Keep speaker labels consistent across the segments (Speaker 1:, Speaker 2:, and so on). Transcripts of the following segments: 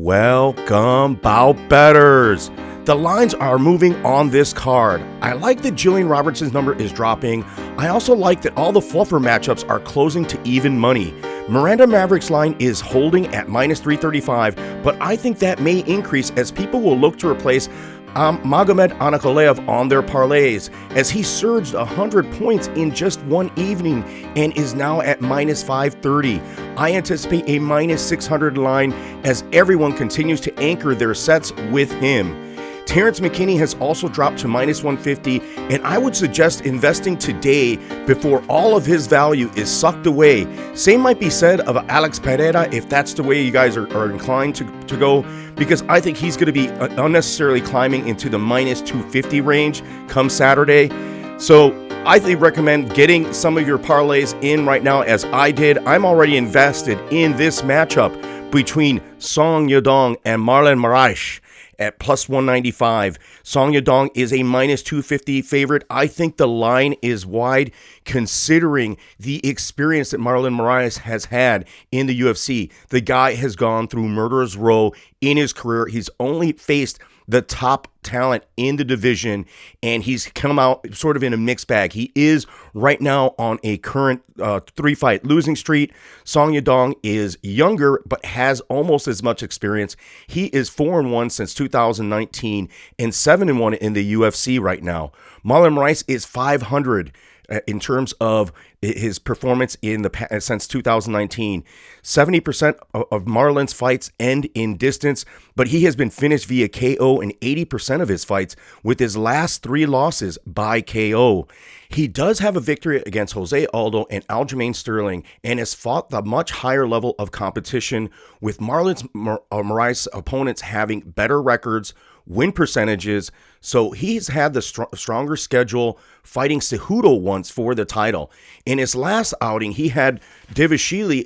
Speaker 1: Welcome, bout bettors. The lines are moving on this card. I like that Jillian Robertson's number is dropping. I also like that all the fluffer matchups are closing to even money. Miranda Maverick's line is holding at minus 335, but I think that may increase as people will look to replace Magomed Ankalaev on their parlays, as he surged 100 points in just one evening and is now at minus 530. I anticipate a minus 600 line as everyone continues to anchor their sets with him. Terrence McKinney has also dropped to minus 150, and I would suggest investing today before all of his value is sucked away. Same might be said of Alex Pereira if that's the way you guys are inclined to go, because I think he's going to be unnecessarily climbing into the minus 250 range come Saturday. So I recommend getting some of your parlays in right now, as I did. I'm already invested in this matchup between Song Yadong and Marlon Moraes at plus 195. Song Yadong is a minus 250 favorite. I think the line is wide considering the experience that Marlon Moraes has had in the UFC. The guy has gone through murderer's row in his career. He's only faced the top talent in the division, and he's come out sort of in a mixed bag. He is right now on a current 3-fight losing streak. Song Yadong is younger, but has almost as much experience. He is 4-1 since 2019 and 7-1 in the UFC right now. Marlon Moraes is 500 in terms of his performance since 2019. 70% of Marlon's fights end in distance, but he has been finished via KO in 80% of his fights, with his last 3 losses by KO. He does have a victory against Jose Aldo and Aljamain Sterling, and has fought the much higher level of competition, with Moraes' opponents having better records, win percentages. So he's had the stronger schedule, fighting Cejudo once for the title. In his last outing, he had Divashili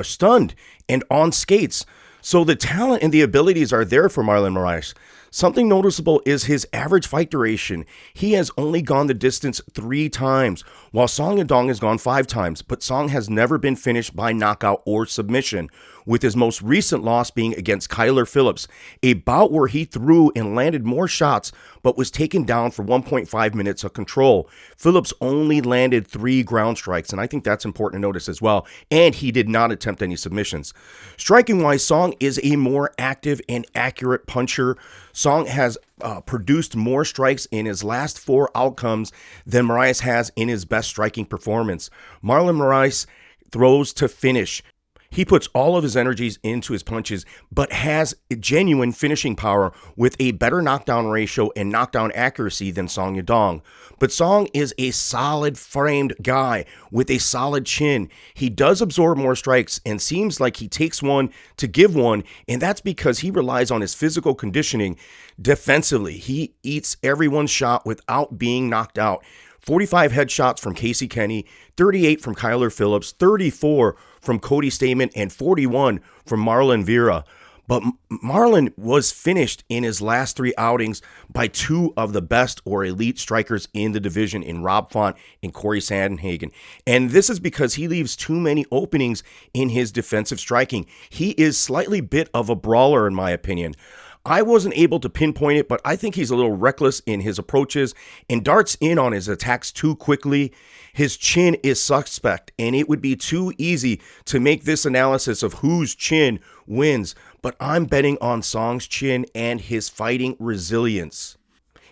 Speaker 1: stunned and on skates. So the talent and the abilities are there for Marlon Moraes. Something noticeable is his average fight duration. He has only gone the distance 3 times, while Song Yadong has gone 5 times, but Song has never been finished by knockout or submission, with his most recent loss being against Kyler Phillips, a bout where he threw and landed more shots but was taken down for 1.5 minutes of control. Phillips only landed 3 ground strikes, and I think that's important to notice as well, and he did not attempt any submissions. Striking-wise, Song is a more active and accurate puncher. Song has produced more strikes in his last 4 outcomes than Moraes has in his best striking performance. Marlon Moraes throws to finish. He puts all of his energies into his punches, but has genuine finishing power with a better knockdown ratio and knockdown accuracy than Song Yadong. But Song is a solid framed guy with a solid chin. He does absorb more strikes and seems like he takes one to give one, and that's because he relies on his physical conditioning defensively. He eats everyone's shot without being knocked out. 45 headshots from Casey Kenny, 38 from Kyler Phillips, 34 from Cody Stamann, and 41 from Marlon Vera. But Marlon was finished in his last 3 outings by 2 of the best or elite strikers in the division in Rob Font and Corey Sandhagen. And this is because he leaves too many openings in his defensive striking. He is slightly bit of a brawler, in my opinion. I wasn't able to pinpoint it, but I think he's a little reckless in his approaches and darts in on his attacks too quickly. His chin is suspect, and it would be too easy to make this analysis of whose chin wins, but I'm betting on Song's chin and his fighting resilience.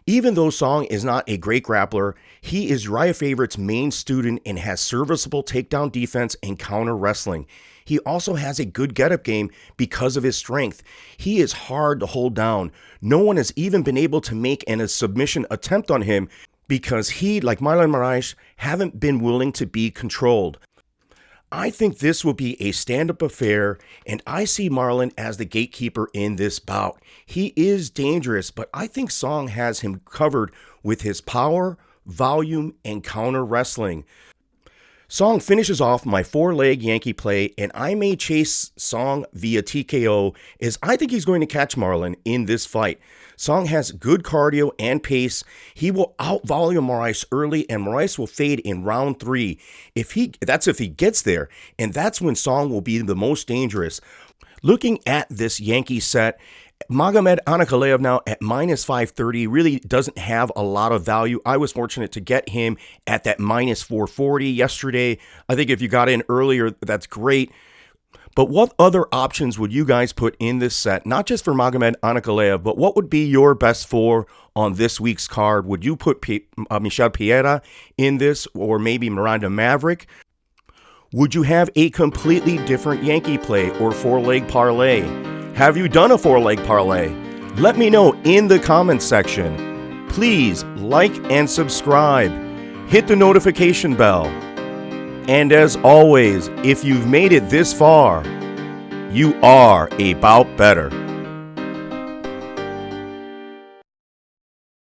Speaker 1: Even though Song is not a great grappler, he is Uriah Favorite's main student and has serviceable takedown defense and counter wrestling. He also has a good get-up game because of his strength. He is hard to hold down. No one has even been able to make a submission attempt on him because he, like Marlon Moraes, haven't been willing to be controlled. I think this will be a stand-up affair, and I see Marlon as the gatekeeper in this bout. He is dangerous, but I think Song has him covered with his power, volume, and counter wrestling. Song finishes off my 4-leg Yankee play, and I may chase Song via TKO, as I think he's going to catch Marlon in this fight. Song has good cardio and pace. He will out-volume Moraes early, and Moraes will fade in round 3. That's if he gets there, and that's when Song will be the most dangerous. Looking at this Yankee set, Magomed Ankalaev now at minus 530 really doesn't have a lot of value. I was fortunate to get him at that minus 440 yesterday. I think if you got in earlier, that's great. But what other options would you guys put in this set? Not just for Magomed Ankalaev, but what would be your best four on this week's card? Would you put Michel Pereira in this, or maybe Miranda Maverick? Would you have a completely different Yankee play or four-leg parlay? Have you done a four-leg parlay? Let me know in the comments section. Please like and subscribe. Hit the notification bell. And as always, if you've made it this far, you are about better.